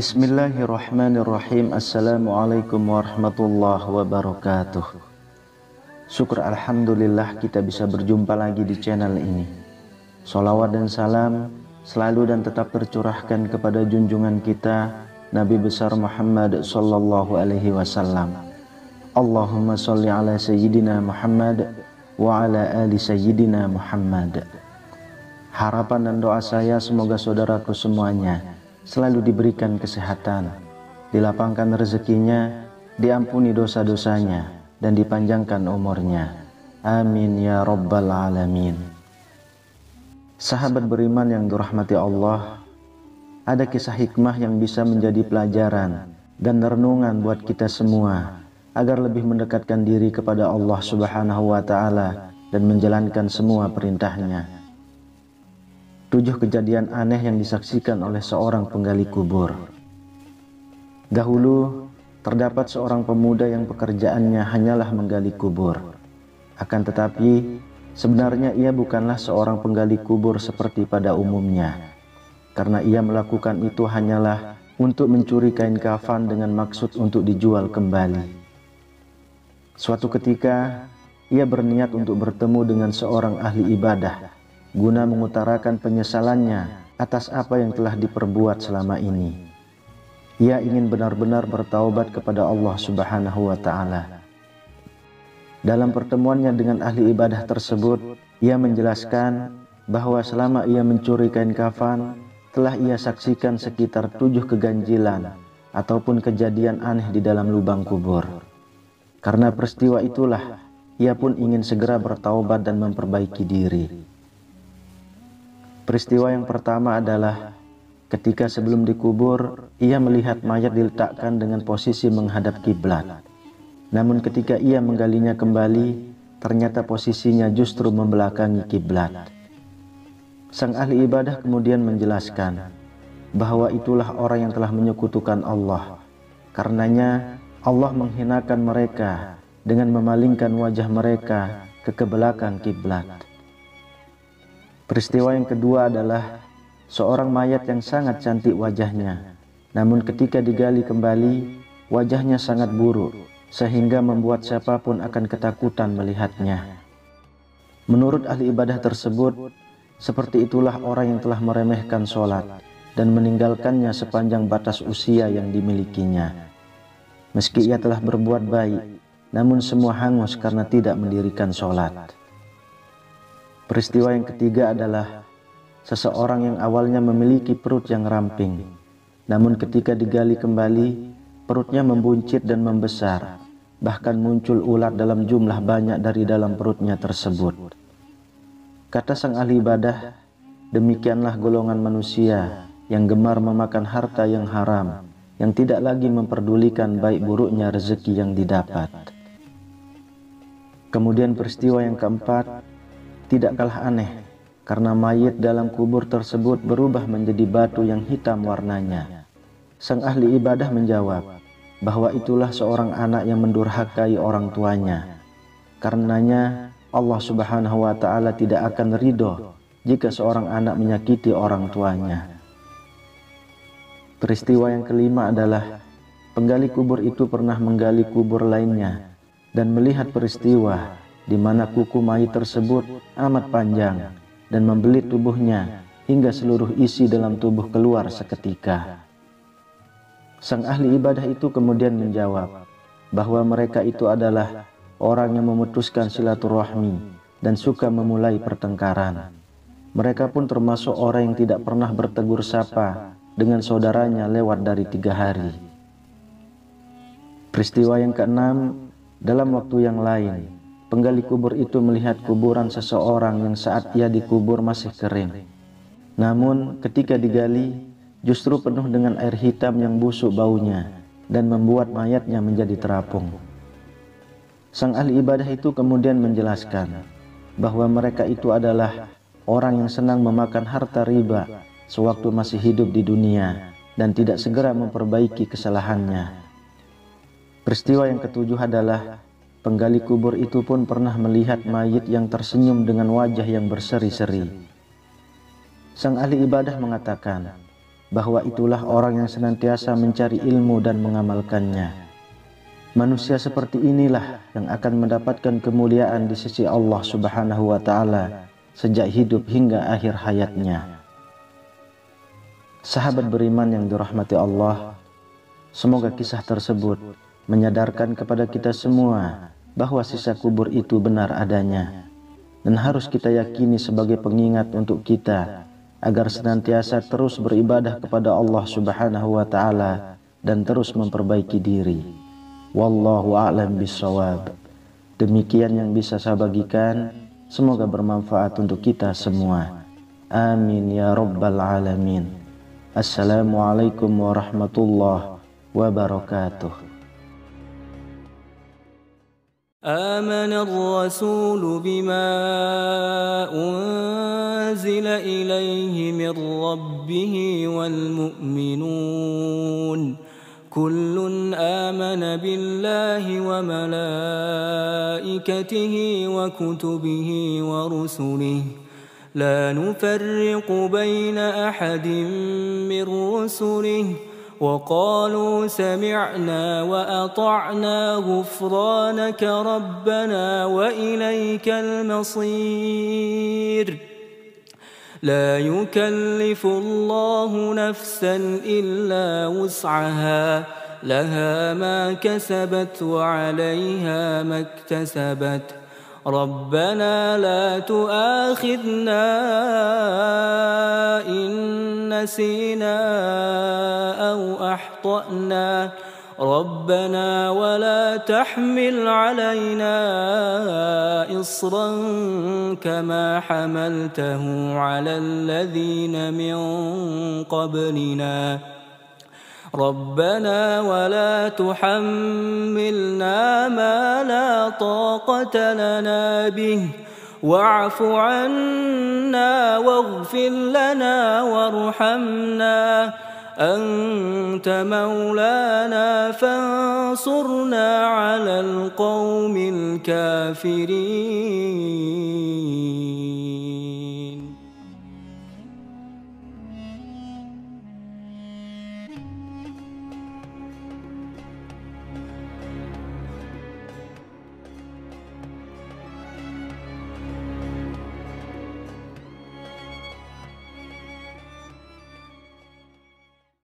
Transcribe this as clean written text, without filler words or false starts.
Bismillahirrahmanirrahim. Assalamualaikum warahmatullahi wabarakatuh. Syukur alhamdulillah kita bisa berjumpa lagi di channel ini. Sholawat dan salam selalu dan tetap tercurahkan kepada junjungan kita Nabi besar Muhammad sallallahu alaihi wasallam. Allahumma sholli ala sayyidina Muhammad wa ala ali sayyidina Muhammad. Harapan dan doa saya semoga saudaraku semuanya selalu diberikan kesehatan, dilapangkan rezekinya, diampuni dosa-dosanya, dan dipanjangkan umurnya. Amin ya rabbal alamin. Sahabat beriman yang dirahmati Allah, ada kisah hikmah yang bisa menjadi pelajaran dan renungan buat kita semua agar lebih mendekatkan diri kepada Allah Subhanahu wa Ta'ala dan menjalankan semua perintahnya. 7 kejadian aneh yang disaksikan oleh seorang penggali kubur. Dahulu terdapat seorang pemuda yang pekerjaannya hanyalah menggali kubur. Akan tetapi sebenarnya ia bukanlah seorang penggali kubur seperti pada umumnya, karena ia melakukan itu hanyalah untuk mencuri kain kafan dengan maksud untuk dijual kembali. Suatu ketika ia berniat untuk bertemu dengan seorang ahli ibadah guna mengutarakan penyesalannya atas apa yang telah diperbuat selama ini. Ia ingin benar-benar bertaubat kepada Allah Subhanahu wa Ta'ala. Dalam pertemuannya dengan ahli ibadah tersebut, ia menjelaskan bahwa selama ia mencuri kain kafan, telah ia saksikan sekitar 7 keganjilan ataupun kejadian aneh di dalam lubang kubur. Karena peristiwa itulah, ia pun ingin segera bertaubat dan memperbaiki diri. Peristiwa yang pertama adalah ketika sebelum dikubur, ia melihat mayat diletakkan dengan posisi menghadap kiblat. Namun ketika ia menggalinya kembali, ternyata posisinya justru membelakangi kiblat. Sang ahli ibadah kemudian menjelaskan bahwa itulah orang yang telah menyekutukan Allah. Karenanya Allah menghinakan mereka dengan memalingkan wajah mereka ke belakang kiblat. Peristiwa yang kedua adalah seorang mayat yang sangat cantik wajahnya, namun ketika digali kembali, wajahnya sangat buruk, sehingga membuat siapapun akan ketakutan melihatnya. Menurut ahli ibadah tersebut, seperti itulah orang yang telah meremehkan sholat dan meninggalkannya sepanjang batas usia yang dimilikinya. Meski ia telah berbuat baik, namun semua hangus karena tidak mendirikan sholat. Peristiwa yang ketiga adalah seseorang yang awalnya memiliki perut yang ramping, namun ketika digali kembali, perutnya membuncit dan membesar, bahkan muncul ulat dalam jumlah banyak dari dalam perutnya tersebut. Kata sang ahli ibadah, demikianlah golongan manusia yang gemar memakan harta yang haram, yang tidak lagi memperdulikan baik buruknya rezeki yang didapat. Kemudian peristiwa yang keempat, tidak kalah aneh, karena mayit dalam kubur tersebut berubah menjadi batu yang hitam warnanya. Sang ahli ibadah menjawab bahwa itulah seorang anak yang mendurhakai orang tuanya. Karenanya Allah Subhanahu wa Ta'ala tidak akan ridho jika seorang anak menyakiti orang tuanya. Peristiwa yang kelima adalah penggali kubur itu pernah menggali kubur lainnya dan melihat peristiwa di mana kuku mayit tersebut amat panjang dan membelit tubuhnya hingga seluruh isi dalam tubuh keluar seketika. Sang ahli ibadah itu kemudian menjawab bahwa mereka itu adalah orang yang memutuskan silaturahmi dan suka memulai pertengkaran. Mereka pun termasuk orang yang tidak pernah bertegur sapa dengan saudaranya lewat dari 3 hari. Peristiwa yang keenam, dalam waktu yang lain, penggali kubur itu melihat kuburan seseorang yang saat ia dikubur masih kering. Namun ketika digali, justru penuh dengan air hitam yang busuk baunya dan membuat mayatnya menjadi terapung. Sang ahli ibadah itu kemudian menjelaskan bahwa mereka itu adalah orang yang senang memakan harta riba sewaktu masih hidup di dunia dan tidak segera memperbaiki kesalahannya. Peristiwa yang ketujuh adalah penggali kubur itu pun pernah melihat mayit yang tersenyum dengan wajah yang berseri-seri. Sang ahli ibadah mengatakan bahwa itulah orang yang senantiasa mencari ilmu dan mengamalkannya. Manusia seperti inilah yang akan mendapatkan kemuliaan di sisi Allah Subhanahu wa Ta'ala sejak hidup hingga akhir hayatnya. Sahabat beriman yang dirahmati Allah, semoga kisah tersebut menyadarkan kepada kita semua bahwa siksa kubur itu benar adanya dan harus kita yakini sebagai pengingat untuk kita agar senantiasa terus beribadah kepada Allah Subhanahu wa Ta'ala dan terus memperbaiki diri. Wallahu a'lam bishawab. Demikian yang bisa saya bagikan, semoga bermanfaat untuk kita semua. Amin ya rabbal alamin. Assalamualaikum warahmatullahi wabarakatuh. آمن الرسول بما أنزل إليه من ربه والمؤمنون كل آمن بالله وملائكته وكتبه ورسله لا نفرق بين أحد من رسله وقالوا سمعنا وأطعنا غفرانك ربنا وإليك المصير لا يكلف الله نفسا إلا وسعها لها ما كسبت وعليها ما اكتسبت ربنا لا تؤاخذنا إن نسينا أو أخطأنا ربنا ولا تحمل علينا إصرا كما حملته على الذين من قبلنا ربنا ولا تحملنا ما لا طاقة لنا به واعف عنا واغفر لنا وارحمنا أنت مولانا فانصرنا على القوم الكافرين.